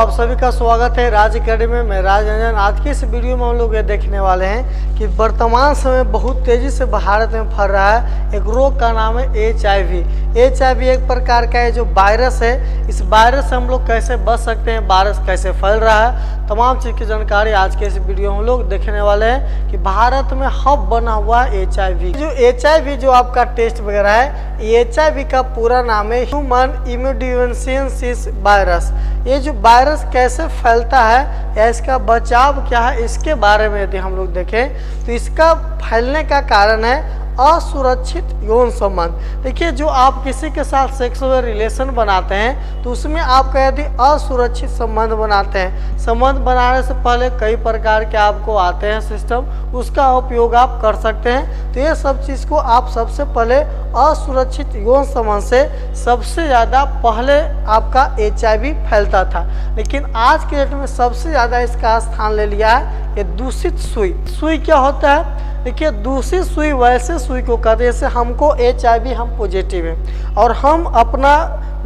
आप सभी का स्वागत है राज अकेडमी में। मैं राज रंजन। आज की इस वीडियो में हम लोग ये देखने वाले हैं कि वर्तमान समय बहुत तेजी से भारत में फैल रहा है एक रोग का नाम है HIV। HIV एक प्रकार का है जो वायरस है। इस वायरस से हम लोग कैसे बच सकते हैं, वायरस कैसे फैल रहा है, तमाम चीज़ की जानकारी आज के इस वीडियो में हम लोग देखने वाले हैं कि भारत में हब बना हुआ HIV। जो HIV जो आपका टेस्ट वगैरह है, HIV का पूरा नाम है ह्यूमन इम्यूनोडेफिशिएंसी वायरस। ये जो वायरस कैसे फैलता है या इसका बचाव क्या है, इसके बारे में यदि हम लोग देखें तो इसका फैलने का कारण है असुरक्षित यौन संबंध। देखिए, जो आप किसी के साथ सेक्सुअल रिलेशन बनाते हैं तो उसमें आपका यदि असुरक्षित संबंध बनाते हैं, संबंध बनाने से पहले कई प्रकार के आपको आते हैं सिस्टम, उसका उपयोग आप कर सकते हैं। तो ये सब चीज़ को आप सबसे पहले असुरक्षित यौन संबंध से सबसे ज़्यादा पहले आपका HIV फैलता था, लेकिन आज के डेट में सबसे ज़्यादा इसका स्थान ले लिया है ये दूषित सुई। सुई क्या होता है? देखिए, दूषित सुई वैसे सुई को कहते हैं जैसे हमको HIV हम पॉजिटिव हैं और हम अपना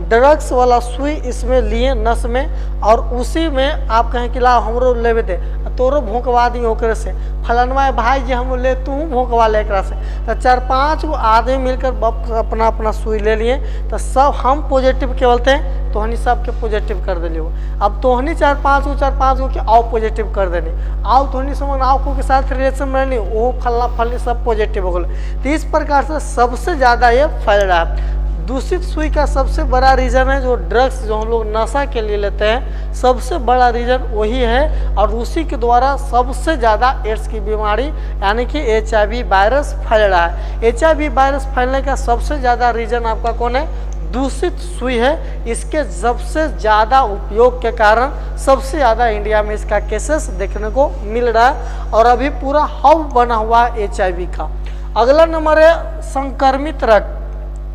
ड्रग्स वाला सुई इसमें लिए नस में, और उसी में आप कहें कि ला हमरो लेवे दे तोरो भोंकवा दी ओकरे से, फलनवा भाई जी हम ले तू भोंकवा ले एकरा से। तो 4-5 गो आदमी मिलकर अपना अपना सुई ले लिए तो सब हम पॉजिटिव के बोलते हैं, तोहनी सबके पॉजिटिव कर दिली हो। अब तोहनी 4-5 गो के आओ पॉजिटिव कर देनी, आओ तोहनी समझ आओ को के साथ रिलेशन में रहनी, वो फलना फलनी सब पॉजिटिव हो गए। तो इस प्रकार से सबसे ज़्यादा ये फैल रहा है। दूषित सुई का सबसे बड़ा रीज़न है जो ड्रग्स जो हम लोग नशा के लिए लेते हैं, सबसे बड़ा रीज़न वही है, और उसी के द्वारा सबसे ज़्यादा एड्स की बीमारी यानी कि HIV वायरस फैल रहा है। HIV वायरस फैलने का सबसे ज़्यादा रीज़न आपका कौन है? दूषित सुई है। इसके सबसे ज़्यादा उपयोग के कारण सबसे ज़्यादा इंडिया में इसका केसेस देखने को मिल रहा है और अभी पूरा हब बना हुआ है HIV का। अगला नंबर है संक्रमित रक्त।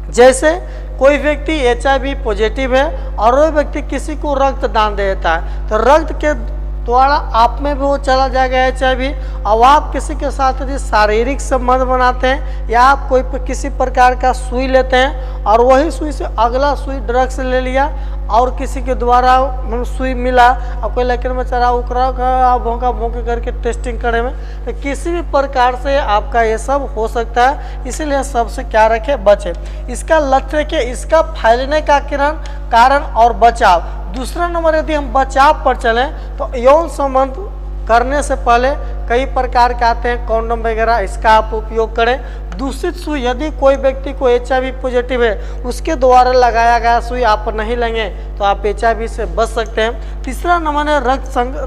जैसे कोई व्यक्ति HIV पॉजिटिव है और वो व्यक्ति किसी को रक्त दान देता है तो रक्त के द्वारा आप में भी वो चला जाएगा HIV। अब आप किसी के साथ यदि शारीरिक संबंध बनाते हैं या आप कोई किसी प्रकार का सुई लेते हैं और वही सुई से अगला सुई ड्रग्स ले लिया और किसी के द्वारा सुई मिला, अब कोई लेकिन में चला उकरा भोंका भोंके करके टेस्टिंग करे में, तो किसी भी प्रकार से आपका ये सब हो सकता है। इसीलिए सबसे क्या रखे, बचे। इसका लक्ष्य रखे, इसका फैलने का कारण और बचाव। दूसरा नंबर यदि हम बचाव पर चलें तो यौन संबंध करने से पहले कई प्रकार के आते हैं कॉन्डम वगैरह, इसका आप उपयोग करें। दूषित सुई, यदि कोई व्यक्ति को HIV पॉजिटिव है उसके द्वारा लगाया गया सुई आप नहीं लेंगे तो आप HIV से बच सकते हैं। तीसरा नंबर है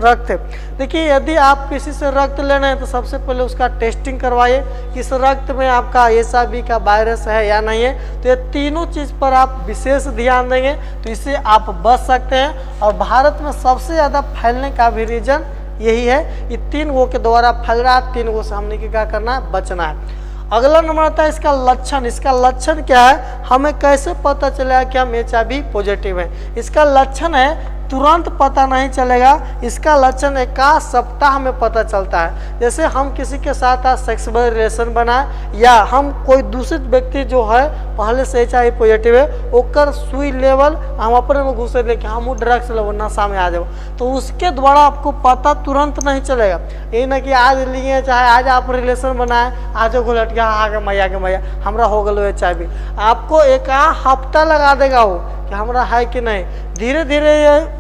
रक्त। देखिए, यदि आप किसी से रक्त लेना है तो सबसे पहले उसका टेस्टिंग करवाइए, इस रक्त में आपका HIV का वायरस है या नहीं है। तो ये तीनों चीज़ पर आप विशेष ध्यान देंगे तो इससे आप बच सकते हैं। और भारत में सबसे ज़्यादा फैलने का भी रीजन यही है, ये 3 गो के द्वारा फैल रहा है। 3 गो से हमने क्या करना है, बचना है। अगला नंबर आता है इसका लक्षण। इसका लक्षण क्या है, हमें कैसे पता चलेगा कि हम HIV पॉजिटिव हैं? इसका लक्षण है तुरंत पता नहीं चलेगा, इसका लक्षण 1 सप्ताह में पता चलता है। जैसे हम किसी के साथ सेक्सुअल रिलेशन बनाए या हम कोई दूसरे व्यक्ति जो है पहले से HIV पॉजिटिव है ओकर सुई लेवल हम अपने में घुसे लेके हम ड्रग्स लेवल नशा में आ जाओ, तो उसके द्वारा आपको पता तुरंत नहीं चलेगा। ये ना कि आज लिए चाहे आज आप रिलेशन बनाए आज घुलट गया आगे मैया हमरा हो गलो HIV, आपको 1 हफ्ता लगा देगा वो कि हमरा है कि नहीं। धीरे धीरे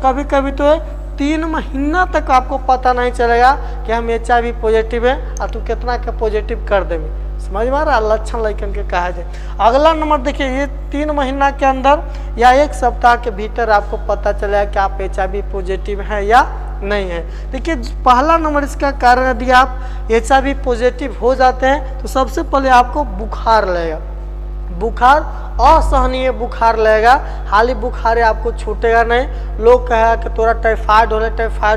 कभी कभी तो 3 महीना तक आपको पता नहीं चलेगा कि हम HIV पॉजिटिव है और तू कितना का पॉजिटिव कर देंगे। समझ में आ रहा, लक्षण लक्षण के कहा जाए। अगला नंबर देखिए, ये 3 महीना के अंदर या 1 सप्ताह के भीतर आपको पता चलेगा कि आप HIV पॉजिटिव हैं या नहीं है। देखिए, पहला नंबर इसका कारण यदि आप HIV पॉजिटिव हो जाते हैं तो सबसे पहले आपको बुखार लगेगा। बुखार असहनीय बुखार लगेगा, हाली बुखार आपको छूटेगा नहीं। लोग कहेगा कि तोरा टाइफाइड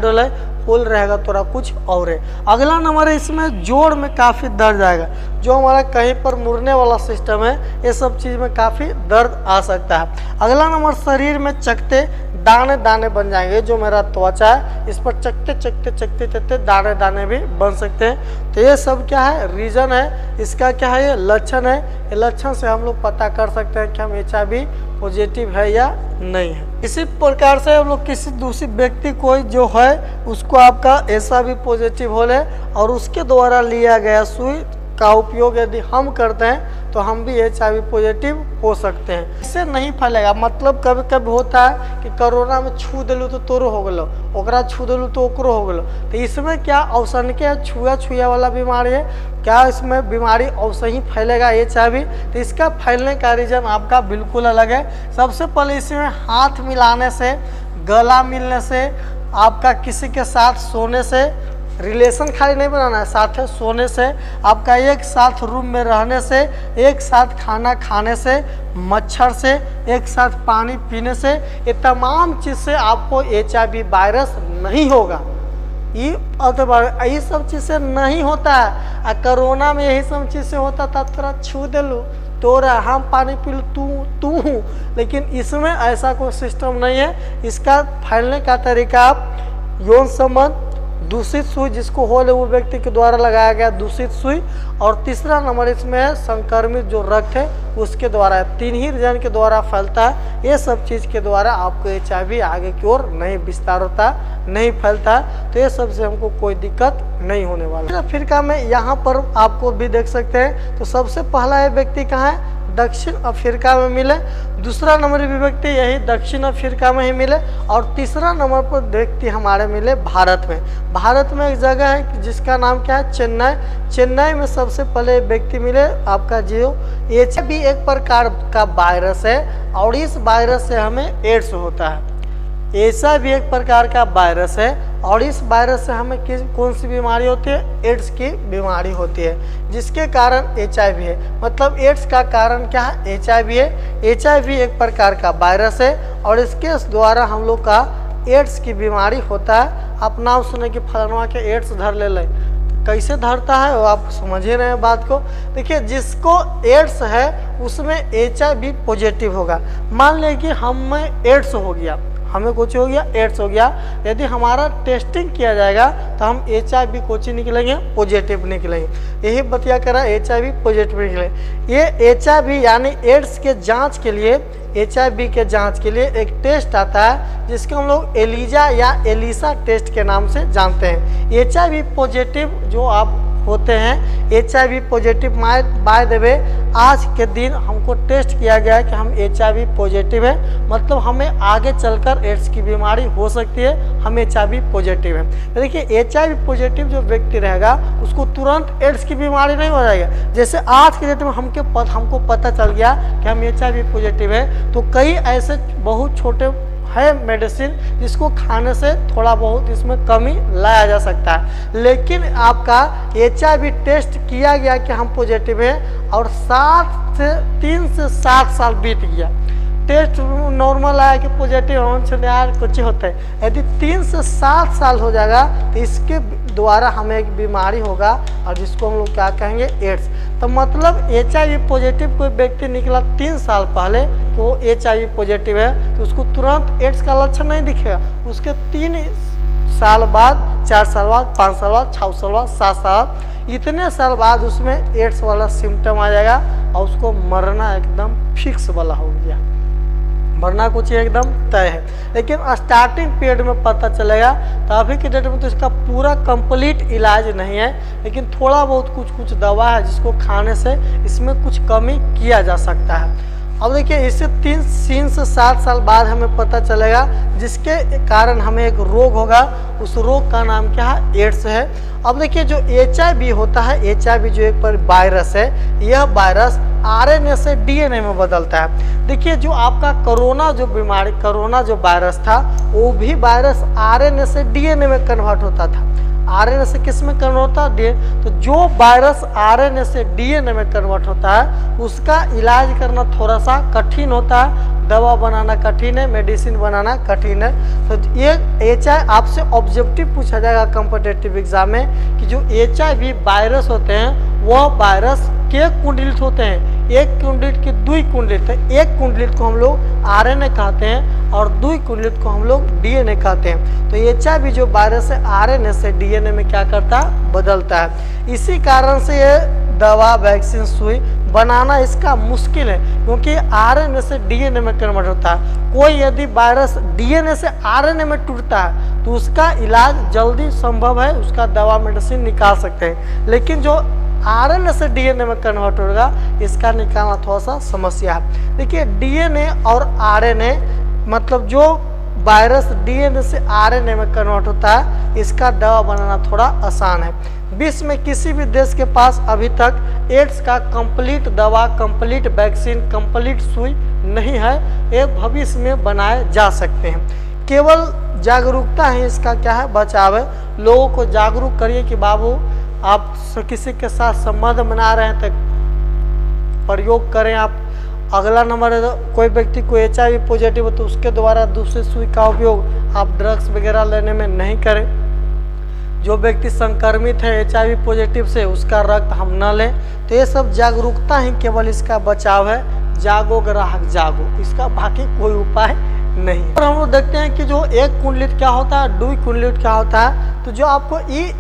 होले फूल रहेगा तोरा कुछ और है। अगला नंबर है इसमें जोड़ में काफ़ी दर्द आएगा, जो हमारा कहीं पर मुड़ने वाला सिस्टम है ये सब चीज़ में काफ़ी दर्द आ सकता है। अगला नंबर शरीर में चकते दाने दाने बन जाएंगे, जो मेरा त्वचा है इस पर चकते दाने दाने भी बन सकते हैं। तो ये सब क्या है, रीज़न है, इसका क्या है, ये लक्षण है। ये लक्षण से हम लोग पता कर सकते हैं कि हम HIV पॉजिटिव है या नहीं है। इसी प्रकार से हम लोग किसी दूसरी व्यक्ति कोई जो है उसको आपका ऐसा भी पॉजिटिव होले और उसके द्वारा लिया गया सुई का उपयोग यदि हम करते हैं तो हम भी HIV पॉजिटिव हो सकते हैं। इससे नहीं फैलेगा। मतलब कभी कभी होता है कि कोरोना में छू दिलू तो तोरो हो गलो, ओकरा छू दिलू तो ओकरो हो गलो। तो इसमें क्या औसन के छुआ वाला बीमारी है, क्या इसमें बीमारी औसे ही फैलेगा HIV? तो इसका फैलने का रीज़न आपका बिल्कुल अलग है। सबसे पहले इसमें हाथ मिलाने से, गला मिलने से, आपका किसी के साथ सोने से, रिलेशन खाली नहीं बनाना है, साथ है सोने से, आपका एक साथ रूम में रहने से, एक साथ खाना खाने से, मच्छर से, एक साथ पानी पीने से, ये तमाम चीज़ से आपको HIV वायरस नहीं होगा। ये सब चीज़ से नहीं होता है। कोरोना में यही सब चीज़ से होता था, थोड़ा छू दे लूँ तोरा, हम पानी पी लूँ तू हूँ, लेकिन इसमें ऐसा कोई सिस्टम नहीं है। इसका फैलने का तरीका आप यौन संबंध, दूषित सुई जिसको होल है वो व्यक्ति के द्वारा लगाया गया दूषित सुई, और तीसरा नंबर इसमें है संक्रमित जो रक्त है उसके द्वारा। 3 ही रीजन के द्वारा फैलता है। ये सब चीज़ के द्वारा आपको HIV आगे की ओर नहीं विस्तार होता, नहीं फैलता। तो ये सबसे हमको कोई दिक्कत नहीं होने वाला। अफ्रीका में यहाँ पर आपको भी देख सकते हैं। तो सबसे पहला ये व्यक्ति कहाँ है? दक्षिण अफ्रीका में मिले। दूसरा नंबर भी व्यक्ति यही दक्षिण अफ्रीका में ही मिले, और तीसरा नंबर पर व्यक्ति हमारे मिले भारत में। भारत में एक जगह है जिसका नाम क्या है? चेन्नई। चेन्नई में सबसे पहले व्यक्ति मिले आपका जो HIV एक प्रकार का वायरस है, और इस वायरस से हमें एड्स होता है। ऐसा भी एक प्रकार का वायरस है, और इस वायरस से हमें कौन सी बीमारी होती है? एड्स की बीमारी होती है, जिसके कारण HIV है। मतलब एड्स का कारण क्या है? HIV है। HIV एक प्रकार का वायरस है, और इसके द्वारा हम लोग का एड्स की बीमारी होता है। आप नाम सुने कि फलाना के एड्स धर ले, कैसे धरता है वो आप समझ ही रहे हैं बात को। देखिए, जिसको एड्स है उसमें HIV पॉजिटिव होगा। मान लें कि हमें एड्स हो गया, हमें कुछ हो गया, एड्स हो गया। यदि हमारा टेस्टिंग किया जाएगा तो हम HIV कुछ निकलेंगे, पॉजिटिव निकलेंगे। यही बतिया कर रहा है, HIV पॉजिटिव निकले। ये HIV यानी एड्स के जांच के लिए, HIV के जांच के लिए एक टेस्ट आता है जिसको हम लोग एलिजा या एलिसा टेस्ट के नाम से जानते हैं। HIV पॉजिटिव जो आप होते हैं, HIV positive by the way आज के दिन हमको टेस्ट किया गया है कि हम HIV पॉजिटिव है। मतलब हमें आगे चलकर एड्स की बीमारी हो सकती है, हम HIV पॉजिटिव है। तो देखिए, HIV पॉजिटिव जो व्यक्ति रहेगा उसको तुरंत एड्स की बीमारी नहीं हो जाएगा। जैसे आज के डेट में हमको पता चल गया कि हम HIV पॉजिटिव है, तो कई ऐसे बहुत छोटे है मेडिसिन जिसको खाने से थोड़ा बहुत इसमें कमी लाया जा सकता है। लेकिन आपका HIV टेस्ट किया गया कि हम पॉजिटिव हैं, और 3 से 7 साल बीत गया, टेस्ट नॉर्मल आया कि पॉजिटिव हम यार कुछ होता है। यदि 3 से 7 साल हो जाएगा तो इसके द्वारा हमें एक बीमारी होगा, और जिसको हम लोग क्या कहेंगे? एड्स। तो मतलब HIV पॉजिटिव कोई व्यक्ति निकला 3 साल पहले तो वो HIV पॉजिटिव है, तो उसको तुरंत एड्स का लक्षण नहीं दिखेगा। उसके 3 साल बाद, 4 साल बाद, 5 साल बाद, 6 साल बाद, 7 साल, इतने साल बाद उसमें एड्स वाला सिम्टम आ जाएगा, और उसको मरना एकदम फिक्स वाला हो गया, मरना कुछ एकदम तय है। लेकिन स्टार्टिंग पीरियड में पता चलेगा। तो अभी के डेट में तो इसका पूरा कंप्लीट इलाज नहीं है, लेकिन थोड़ा बहुत कुछ दवा है जिसको खाने से इसमें कुछ कमी किया जा सकता है। अब देखिए, इससे 3 से 7 साल बाद हमें पता चलेगा, जिसके कारण हमें एक रोग होगा। उस रोग का नाम क्या है? एड्स है। अब देखिए, जो HIV होता है, HIV जो एक पर वायरस है, यह वायरस RNA से DNA में बदलता है। देखिए, जो आपका कोरोना जो वायरस था, वो भी वायरस RNA से DNA में कन्वर्ट होता था। RNA से किस में कन्वर्ट होता है? तो जो वायरस RNA से DNA में कन्वर्ट होता है उसका इलाज करना थोड़ा सा कठिन होता है। दवा बनाना कठिन है, मेडिसिन बनाना कठिन है। तो ये HIV आपसे ऑब्जेक्टिव पूछा जाएगा कॉम्पिटिटिव एग्जाम में कि जो HIV वायरस होते हैं वह वायरस के कुंडलित होते हैं। एक कुंडलित के 2 कुंडलित है। एक कुंडलित को हम लोग RNA कहते हैं, और 2 कुंडलित को हम लोग DNA कहते हैं। तो HIV जो वायरस है RNA से DNA में क्या करता है? बदलता है। इसी कारण से ये दवा, वैक्सीन, सुई बनाना इसका मुश्किल है, क्योंकि आरएनए से डीएनए में कन्वर्ट होता है। कोई यदि वायरस डीएनए से आरएनए में टूटता है तो उसका इलाज जल्दी संभव है, उसका दवा मेडिसिन निकाल सकते हैं। लेकिन जो आरएनए से डीएनए में कन्वर्ट होगा इसका निकालना थोड़ा सा समस्या है। देखिए डीएनए और आरएनए मतलब जो वायरस डीएनए से आरएनए में कन्वर्ट होता है इसका दवा बनाना थोड़ा आसान है। विश्व में किसी भी देश के पास अभी तक एड्स का कंप्लीट दवा, कंप्लीट वैक्सीन, कंप्लीट सुई नहीं है। ये भविष्य में बनाए जा सकते हैं। केवल जागरूकता है इसका क्या है, बचाव है। लोगों को जागरूक करिए कि बाबू आप किसी के साथ संबंध बना रहे हैं तो प्रयोग करें आप। अगला नंबर है कोई व्यक्ति को HIV पॉजिटिव है तो उसके द्वारा दूसरी सुई का उपयोग आप ड्रग्स वगैरह लेने में नहीं करें। जो व्यक्ति संक्रमित है HIV पॉजिटिव से उसका रक्त हम न लें। तो ये सब जागरूकता ही केवल इसका बचाव है। जागो ग्राहक जागो, इसका बाकी कोई उपाय नहीं। और हम लोग देखते हैं कि जो एक कुंडलित क्या होता है, दुई कुंडलित क्या होता है। तो जो आपको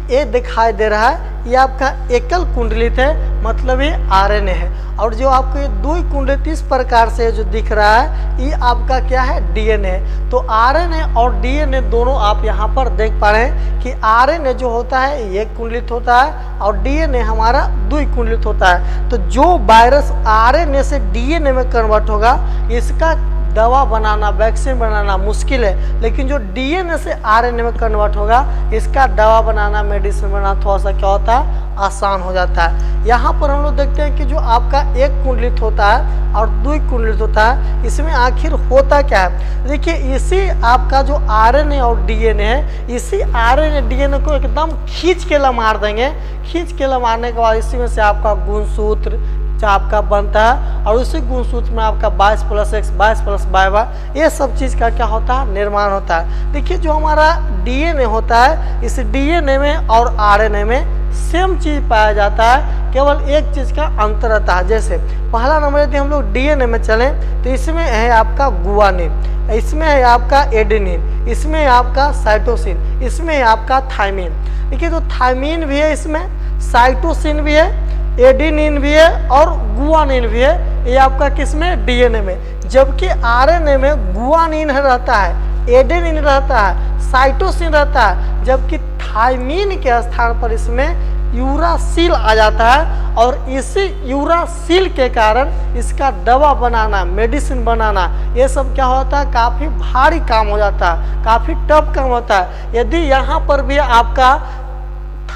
ये दिखाई दे रहा है ये आपका एकल कुंडलित है, मतलब ये आरएनए है। और जो आपको ये दुई कुंडलित इस प्रकार से जो दिख रहा है ये आपका क्या है, डीएनए है। तो आरएनए और डीएनए दोनों आप यहाँ पर देख पा रहे हैं कि आरएनए जो होता है ये कुंडलित होता है और डीएनए हमारा दुई कुंडलित होता है। तो जो वायरस आरएनए से डीएनए में कन्वर्ट होगा इसका दवा बनाना, वैक्सीन बनाना मुश्किल है। लेकिन जो डीएनए से आरएनए में कन्वर्ट होगा इसका दवा बनाना, मेडिसिन बनाना थोड़ा सा क्या होता है, आसान हो जाता है। यहाँ पर हम लोग देखते हैं कि जो आपका एक कुंडलित होता है और दुई कुंडलित होता है, इसमें आखिर होता क्या है। देखिए इसी आपका जो आरएनए और डीएनए है, इसी आरएनए डीएनए को एकदम खींच के मार देंगे। खींच के मारने के बाद इसी में से आपका गुणसूत्र आपका बनता है और उसी गुणसूत्र में आपका 22+X 22+Y ये सब चीज़ का क्या होता है, निर्माण होता है। देखिए जो हमारा डीएनए होता है इस डीएनए में और आरएनए में सेम चीज़ पाया जाता है, केवल एक चीज़ का अंतर रहता है। जैसे पहला नंबर यदि हम लोग डीएनए में चलें तो इसमें है आपका गुआनिन, इसमें है आपका एडेनिन, इसमें है आपका साइटोसिन, इसमें है आपका थायमिन। देखिए तो थायमिन भी है, इसमें साइटोसिन भी है, एडेनिन भी है और गुआनिन भी है। ये आपका किसमें, डीएनए में। जबकि आरएनए में गुआनिन रहता है, एडेनिन रहता है, साइटोसिन रहता है, जबकि थायमिन के स्थान पर इसमें यूरासिल आ जाता है। और इसी यूरासिल के कारण इसका दवा बनाना, मेडिसिन बनाना ये सब क्या होता है, काफ़ी भारी काम हो जाता है, काफ़ी टफ काम होता है। यदि यहाँ पर भी आपका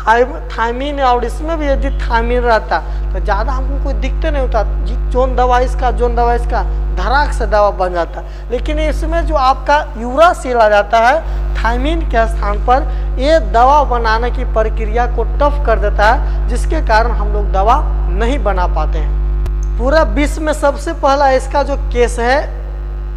थायमिन और इसमें भी यदि थायमिन रहता तो ज़्यादा हमको कोई दिक्कत नहीं होता, जोन दवा इसका धड़ाक से दवा बन जाता। लेकिन इसमें जो आपका यूरासिल आ जाता है थायमिन के स्थान पर, ये दवा बनाने की प्रक्रिया को टफ कर देता है, जिसके कारण हम लोग दवा नहीं बना पाते हैं। पूरा विश्व में सबसे पहला इसका जो केस है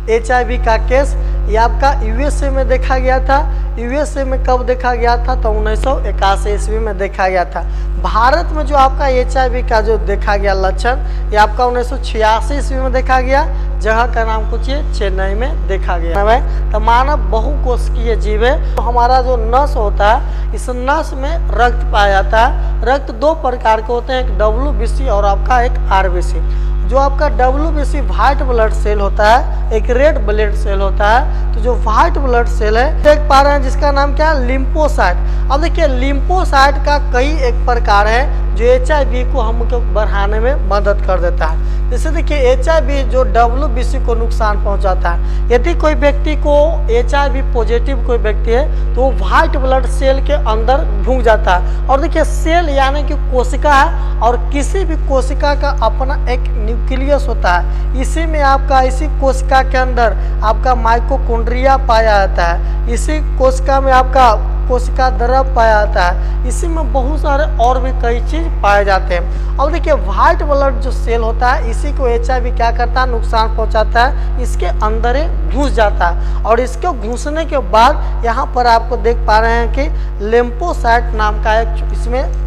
HIV का केस, ये आपका USA में देखा गया था। USA में कब देखा गया था, तो 1981 ईस्वी में देखा गया था। भारत में जो आपका HIV का जो देखा गया लक्षण, ये आपका 1986 ईस्वी में देखा गया। जगह का नाम कुछ ये चेन्नई में देखा गया है। तो मानव बहुकोशिकीय जीव है। तो हमारा जो नस होता है इस नस में रक्त पाया जाता है। रक्त दो प्रकार के होते हैं, एक WBC और आपका एक RBC। जो आपका WBC व्हाइट ब्लड सेल होता है, एक रेड ब्लड सेल होता है। तो जो व्हाइट ब्लड सेल है देख पा रहे हैं जिसका नाम क्या है, लिम्फोसाइट। अब देखिए लिम्फोसाइट का कई एक प्रकार है जो HIV को हमको बढ़ाने में मदद कर देता है। जैसे देखिए HIV जो WBC को नुकसान पहुंचाता है। यदि कोई व्यक्ति को HIV पॉजिटिव कोई व्यक्ति है तो वो व्हाइट ब्लड सेल के अंदर घुस जाता है। और देखिए सेल यानी कि कोशिका है, और किसी भी कोशिका का अपना एक न्यूक्लियस होता है। इसी में आपका इसी कोशिका के अंदर आपका माइटोकॉन्ड्रिया पाया जाता है। इसी कोशिका में आपका कोशिका द्रव पाया जाता है। इसी में बहुत सारे और भी कई चीज पाए जाते हैं। अब देखिए व्हाइट ब्लड जो सेल होता है इसी को HIV क्या करता है, नुकसान पहुंचाता है। इसके अंदर घुस जाता है और इसके घुसने के बाद यहाँ पर आपको देख पा रहे हैं कि लिम्फोसाइट नाम का एक इसमें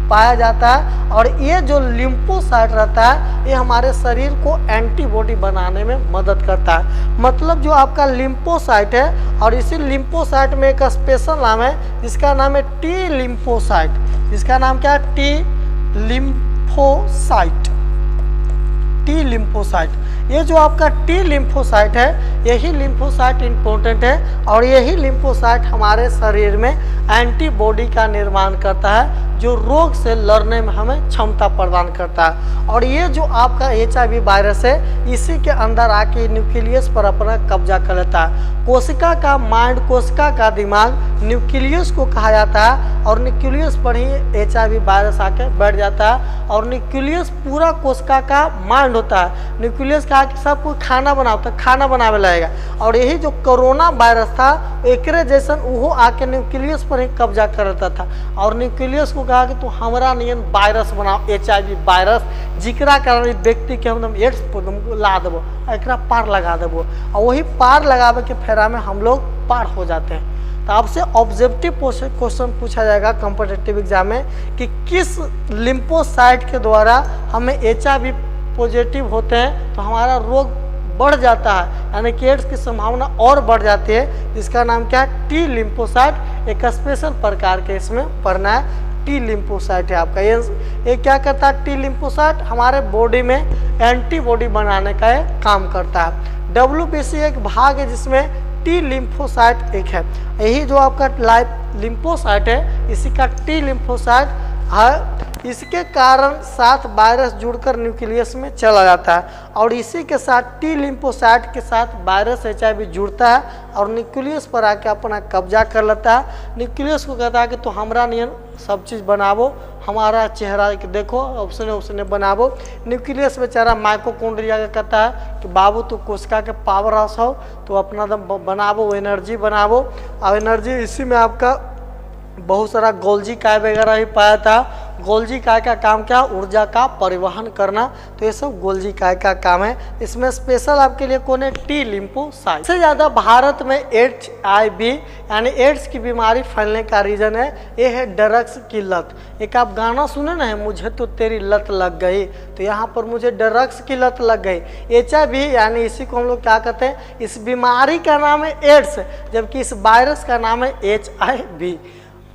पाया जाता है। और ये जो लिम्फोसाइट रहता है ये हमारे शरीर को एंटीबॉडी बनाने में मदद करता है। मतलब जो आपका लिम्फोसाइट है, और इसी लिम्फोसाइट में एक स्पेशल नाम है जिसका नाम है T लिम्फोसाइट। इसका नाम क्या है, T लिम्फोसाइट। टी लिम्फोसाइट, ये जो आपका टी लिम्फोसाइट है, यही लिम्फोसाइट इम्पोर्टेंट है और यही लिम्फोसाइट हमारे शरीर में एंटीबॉडी का निर्माण करता है, जो रोग से लड़ने में हमें क्षमता प्रदान करता है। और ये जो आपका HIV वायरस है, इसी के अंदर आके न्यूक्लियस पर अपना कब्जा कर लेता है। कोशिका का माइंड, कोशिका का दिमाग न्यूक्लियस को कहा जाता है और न्यूक्लियस पर ही HIV वायरस आके बैठ जाता है। और न्यूक्लियस पूरा कोशिका का माइंड होता है। न्यूक्लियस का सब कुछ खाना बनाता है, खाना बनावे लगेगा। और यही जो कोरोना वायरस था, एकरे जैसन वो आके न्यूक्लियस पर ही कब्जा कर लेता था और न्यूक्लियस को कहा कि तू हमरा नियन वायरस बनाओ, HIV वायरस, जिकरा कारण व्यक्ति के हम एड्स ला देबो, एकरा पार लगा देबो। और वही पार लगावे के फेरा में हम लोग पार हो जाते हैं। तो आपसे ऑब्जेक्टिव क्वेश्चन पूछा जाएगा कॉम्पिटिटिव एग्जाम में कि किस लिम्फोसाइट के द्वारा हमें HIV पॉजिटिव होते हैं तो हमारा रोग बढ़ जाता है, यानी कि एड्स की संभावना और बढ़ जाती है। इसका नाम क्या है? T lymphocyte. एक स्पेशल प्रकार के इसमें पढ़ना है, टी लिम्फोसाइट है आपका। ये क्या करता है? टी लिम्फोसाइट हमारे बॉडी में एंटीबॉडी बनाने का काम करता है। WBC एक भाग है जिसमें टी लिम्फोसाइट एक है। यही जो आपका लिम्फोसाइट है, इसी का टी लिम्फोसाइट है। इसके कारण साथ वायरस जुड़कर न्यूक्लियस में चला जाता है और इसी के साथ टी लिम्फोसाइट के साथ वायरस HIV जुड़ता है और न्यूक्लियस पर आके अपना कब्जा कर लेता है। न्यूक्लियस को कहता है कि तो हमरा नियन सब चीज़ बनावो, हमारा चेहरा देखो, ऑप्शन बनावो। न्यूक्लियस बेचारा माइटोकॉन्ड्रिया का कहता है कि बाबू तू कोशिका के पावर हाउस हो, तो अपना दम बनावो, एनर्जी बनावो। और एनर्जी इसी में आपका बहुत सारा गोल्जी काय वगैरह ही पाया था। गोल्जी काय का काम क्या? ऊर्जा का परिवहन करना। तो ये सब गोल्जी काय का काम है। इसमें स्पेशल आपके लिए कौन है? T lymphocyte. सबसे ज़्यादा भारत में HIV यानी एड्स की बीमारी फैलने का रीज़न है, ये है ड्रग्स की लत। एक आप गाना सुने ना है, मुझे तो तेरी लत लग गई, तो यहाँ पर मुझे ड्रग्स की लत लग गई। HIV यानी इसी को हम लोग क्या कहते हैं? इस बीमारी का नाम है एड्स, जबकि इस वायरस का नाम है HIV।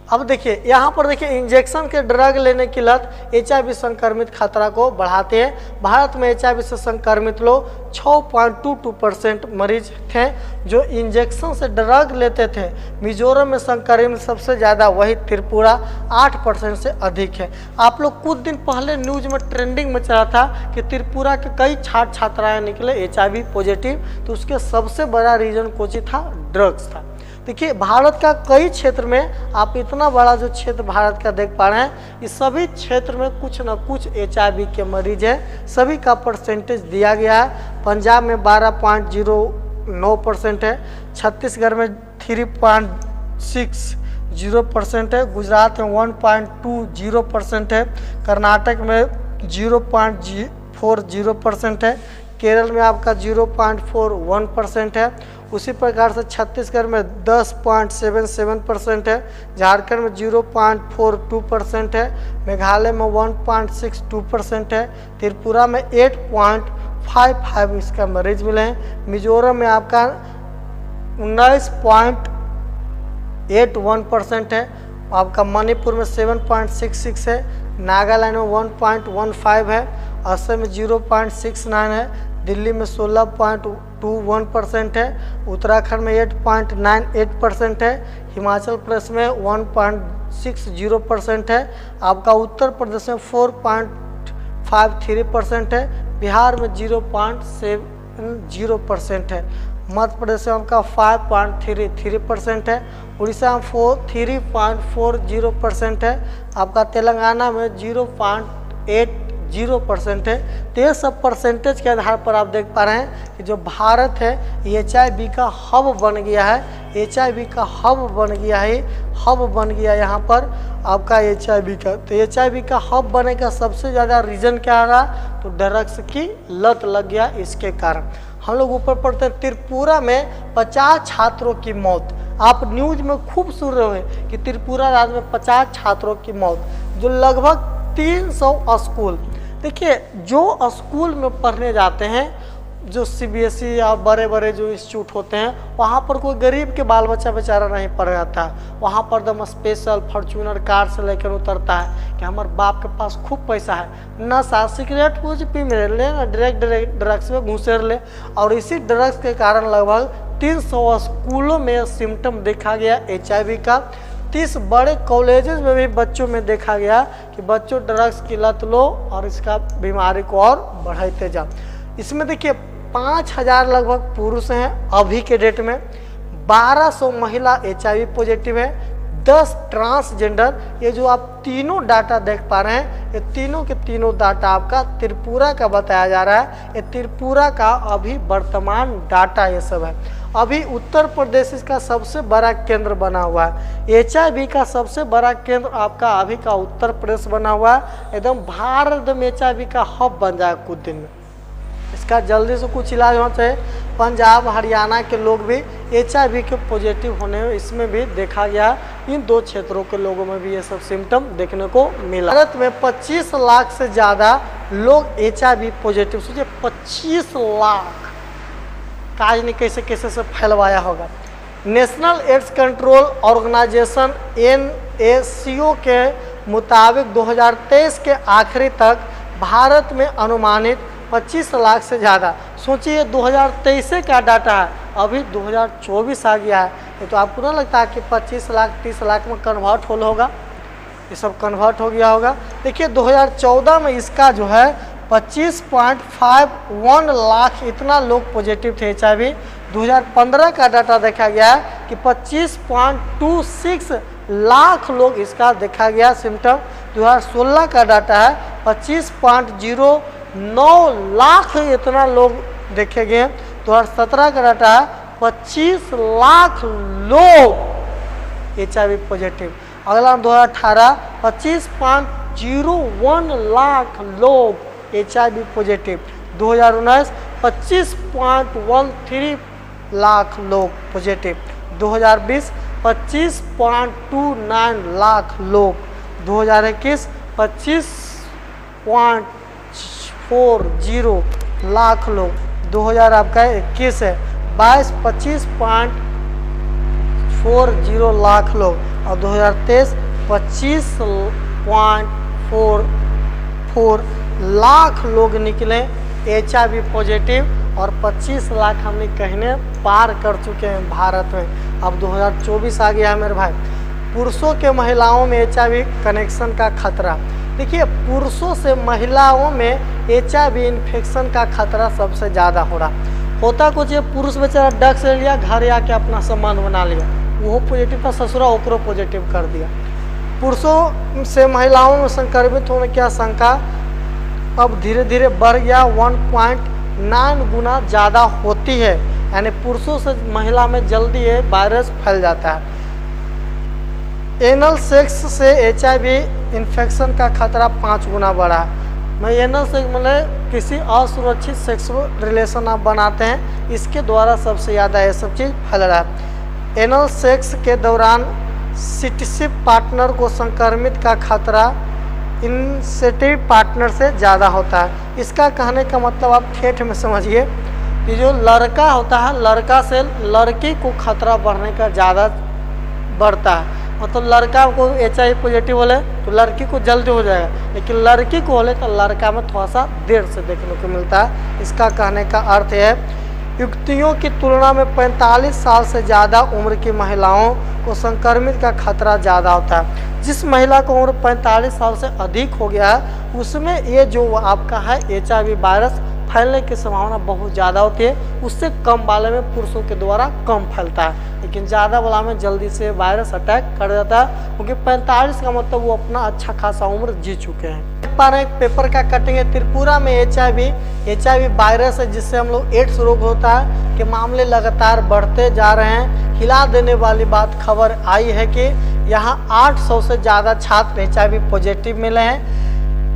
अब देखिए यहाँ पर देखिए, इंजेक्शन के ड्रग लेने की लत HIV संक्रमित खतरा को बढ़ाते हैं। भारत में HIV से संक्रमित लोग 6.22% मरीज थे जो इंजेक्शन से ड्रग लेते थे। मिजोरम में संक्रमित सबसे ज़्यादा वही त्रिपुरा 8% से अधिक है। आप लोग कुछ दिन पहले न्यूज में ट्रेंडिंग में चला था कि त्रिपुरा के कई छात्र छात्राएँ निकले HIV पॉजिटिव, तो उसके सबसे बड़ा रीजन कोची था? ड्रग्स था। देखिए भारत का कई क्षेत्र में, आप इतना बड़ा जो क्षेत्र भारत का देख पा रहे हैं, इस सभी क्षेत्र में कुछ न कुछ HIV के मरीज हैं। सभी का परसेंटेज दिया गया है। पंजाब में 12.09% है, छत्तीसगढ़ में 3.60% है, गुजरात में 1.20% है, कर्नाटक में 0.40% है, केरल में आपका 0.41% है। उसी प्रकार से छत्तीसगढ़ में 10.77% है, झारखंड में 0.42% है, मेघालय में 1.62% है, त्रिपुरा में 8.55 इसका मरीज मिले हैं, मिजोरम में आपका 19.81% है, आपका मणिपुर में 7.66 है, नागालैंड में 1.15 है, असम में 0.69 है, दिल्ली में 16.21% है, उत्तराखंड में 8.98% है, हिमाचल प्रदेश में 1.60% है, आपका उत्तर प्रदेश में 4.53% है, बिहार में 0.70% है, मध्य प्रदेश में आपका 5.33% है, उड़ीसा में 3.40% है, आपका तेलंगाना में 0.80% है। तो ये सब परसेंटेज के आधार पर आप देख पा रहे हैं कि जो भारत है ये HIV का हब बन गया है। HIV का हब बन गया है, हब बन गया यहाँ पर आपका HIV का। तो HIV का हब बने का सबसे ज़्यादा रीज़न क्या रहा? तो ड्रग्स की लत लग गया, इसके कारण। हम लोग ऊपर पढ़ते हैं, त्रिपुरा में 50 छात्रों की मौत। आप न्यूज में खूब सुन रहे हैं कि त्रिपुरा राज्य में 50 छात्रों की मौत, जो लगभग 300 स्कूल। देखिए जो स्कूल में पढ़ने जाते हैं जो CBSE या बड़े बड़े जो इंस्टीट्यूट होते हैं वहाँ पर कोई गरीब के बाल बच्चा बेचारा नहीं पढ़ जाता है। वहाँ पर एकदम स्पेशल फॉर्च्यूनर कार से लेकर उतरता है कि हमारे बाप के पास खूब पैसा है, नशा सिगरेट कुछ पी ले ना, डायरेक्ट ड्रग्स में घुसे ले। और इसी ड्रग्स के कारण लगभग 300 स्कूलों में सिम्टम देखा गया HIV का। 30 बड़े कॉलेजेस में भी बच्चों में देखा गया कि बच्चों ड्रग्स की लत लो और इसका बीमारी को और बढ़ाते जाओ। इसमें देखिए 5000 लगभग पुरुष हैं अभी के डेट में, 1200 महिला HIV पॉजिटिव है, 10 ट्रांसजेंडर। ये जो आप तीनों डाटा देख पा रहे हैं, ये तीनों के तीनों डाटा आपका त्रिपुरा का बताया जा रहा है। ये त्रिपुरा का अभी वर्तमान डाटा ये सब है। अभी उत्तर प्रदेश इसका सबसे बड़ा केंद्र बना हुआ है। HIV का सबसे बड़ा केंद्र आपका अभी का उत्तर प्रदेश बना हुआ है। एकदम भारत में HIV का हब बन जाएगा कुछ दिन में। इसका जल्दी से कुछ इलाज होना चाहिए। पंजाब हरियाणा के लोग भी HIV के पॉजिटिव होने में इसमें भी देखा गया। इन 2 क्षेत्रों के लोगों में भी ये सब सिम्टम देखने को मिला। भारत में 25 लाख से ज़्यादा लोग HIV पॉजिटिव, सोचिए 25 लाख, काज नहीं कैसे कैसे से फैलवाया होगा। National AIDS control organisation NACO के मुताबिक 2023 के आखिरी तक भारत में अनुमानित 25 लाख से ज़्यादा, सोचिए 2023 का डाटा है, अभी 2024 आ गया है। ये तो आपको ना लगता है कि 25 लाख 30 लाख में कन्वर्ट होगा, ये सब कन्वर्ट हो गया होगा। देखिए 2014 में इसका जो है 25.51 लाख इतना लोग पॉजिटिव थे HIV। 2015 का डाटा देखा गया है कि 25.26 लाख लोग इसका देखा गया सिम्टम। 2016 का डाटा है 25.09 लाख इतना लोग देखे गए। 2017 का डाटा है 25 लाख लोग HIV पॉजिटिव। अगला 2018 25.01 लाख लोग HIV पॉजिटिव। 2019 25.13 लाख लोग पॉजिटिव। 2020 25.29 लाख लोग। 2021 25.40 लाख लोग। 2021 है 25.40 लाख लोग। और 2023 25.44 लाख लोग निकले HIV पॉजिटिव। और 25 लाख हमने कहने पार कर चुके हैं भारत में। अब 2024 आ गया है मेरे भाई। पुरुषों के महिलाओं में HIV कनेक्शन का खतरा, देखिए पुरुषों से महिलाओं में HIV इन्फेक्शन का खतरा सबसे ज़्यादा हो रहा। होता कुछ है, पुरुष बेचारा ड्रग्स ले लिया, घर आके अपना सम्मान बना लिया, वो पॉजिटिव था, ससुरा ओकरो पॉजिटिव कर दिया। पुरुषों से महिलाओं में संक्रमित होने की आशंका अब धीरे धीरे बढ़ गया, 1.9 गुना ज़्यादा होती है। यानी पुरुषों से महिला में जल्दी ये वायरस फैल जाता है। एनल सेक्स से HIV इन्फेक्शन का खतरा 5 गुना बढ़ा है। मैं एनल सेक्स मतलब किसी असुरक्षित सेक्सुअल रिलेशन आप बनाते हैं, इसके द्वारा सबसे ज़्यादा ये सब चीज़ फैल रहा है। एनल सेक्स के दौरान सिटिसिप पार्टनर को संक्रमित का खतरा इनसेटिव पार्टनर से ज़्यादा होता है। इसका कहने का मतलब आप ठेठ में समझिए कि जो लड़का होता है, लड़का से लड़की को खतरा बढ़ने का ज़्यादा बढ़ता है। मतलब लड़का को HIV पॉजिटिव होले तो लड़की को जल्दी हो जाएगा, लेकिन लड़की को होले तो लड़का में थोड़ा सा देर से देखने को मिलता है। इसका कहने का अर्थ है युवतियों की तुलना में 45 साल से ज़्यादा उम्र की महिलाओं को संक्रमित का खतरा ज़्यादा होता है। जिस महिला को उम्र 45 साल से अधिक हो गया है उसमें ये जो आपका है HIV वायरस फैलने की संभावना बहुत ज़्यादा होती है। उससे कम वाले में पुरुषों के द्वारा कम फैलता है, लेकिन ज़्यादा वाला में जल्दी से वायरस अटैक कर जाता है, क्योंकि 45 का मतलब वो अपना अच्छा खासा उम्र जी चुके हैं। देख पा रहे हैं एक पेपर का कटिंग है। त्रिपुरा में HIV वायरस है जिससे हम लोग एड्स रोग होता है के मामले लगातार बढ़ते जा रहे हैं। हिला देने वाली बात खबर आई है कि यहाँ 800 से ज़्यादा छात्र HIV पॉजिटिव मिले हैं।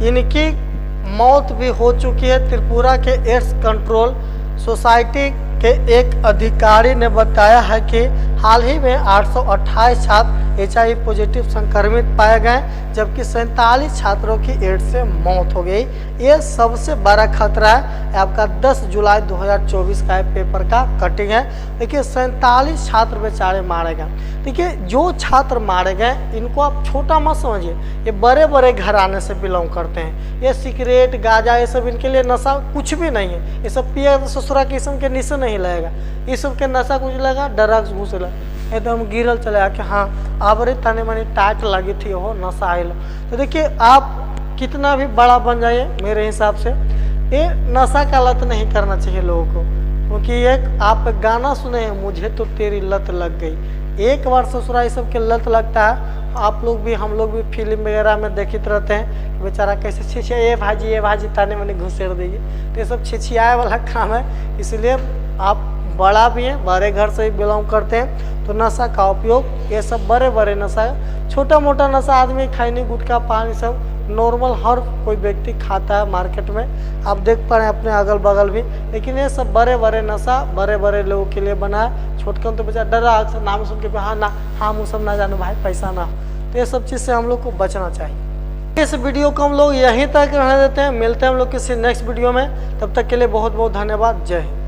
इनकी मौत भी हो चुकी है। त्रिपुरा के एड्स कंट्रोल सोसाइटी के एक अधिकारी ने बताया है कि हाल ही में 828 छात्र HIV पॉजिटिव संक्रमित पाए गए, जबकि 47 छात्रों की एड्स से मौत हो गई। ये सबसे बड़ा खतरा है। आपका 10 जुलाई 2024 का पेपर का कटिंग है। देखिए 47 छात्र बेचारे मारे गए। देखिए जो छात्र मारे गए इनको आप छोटा मत समझिए, ये बड़े बड़े घराने से बिलोंग करते हैं। ये सिगरेट गांजा ये सब इनके लिए नशा कुछ भी नहीं है। ये सब पिया तो ससुरा किस्म के नीचे नहीं लगेगा। ये सब के नशा कुछ लगा ड्रग्स घुस लगा एकदम गिरल चले कि हाँ आवरे तने मनी टाइट लगी थी हो नशा आयल। तो देखिए आप कितना भी बड़ा बन जाइए, मेरे हिसाब से ये नशा का लत नहीं करना चाहिए लोगों को। क्योंकि एक आप गाना सुने हैं, मुझे तो तेरी लत लग गई। एक बार ससुरा ये सब के लत लगता है। आप लोग भी हम लोग भी फिल्म वगैरह में देखते रहते हैं बेचारा कैसे छिछिया ये भाजी ताने मनी घुसेड़ देगी। तो ये सब छिछियाए वाला काम है। इसलिए आप बड़ा भी हैं, बड़े घर से ही बिलोंग करते हैं तो नशा का उपयोग ये सब बड़े बड़े नशा है। छोटा मोटा नशा आदमी खैनी गुटखा पानी सब नॉर्मल हर कोई व्यक्ति खाता है मार्केट में, आप देख पा रहे हैं अपने अगल बगल भी। लेकिन ये सब बड़े बड़े नशा बड़े बड़े लोगों के लिए बना है। छोटकन तो बेचारा डरा अक्सर नाम सुन के हाँ ना हाँ वो सब ना जानो भाई पैसा ना। तो ये सब चीज़ से हम लोग को बचना चाहिए। इस वीडियो को हम लोग यहीं तक रहने देते हैं। मिलते हैं हम लोग किसी नेक्स्ट वीडियो में। तब तक के लिए बहुत बहुत धन्यवाद। जय हिंद।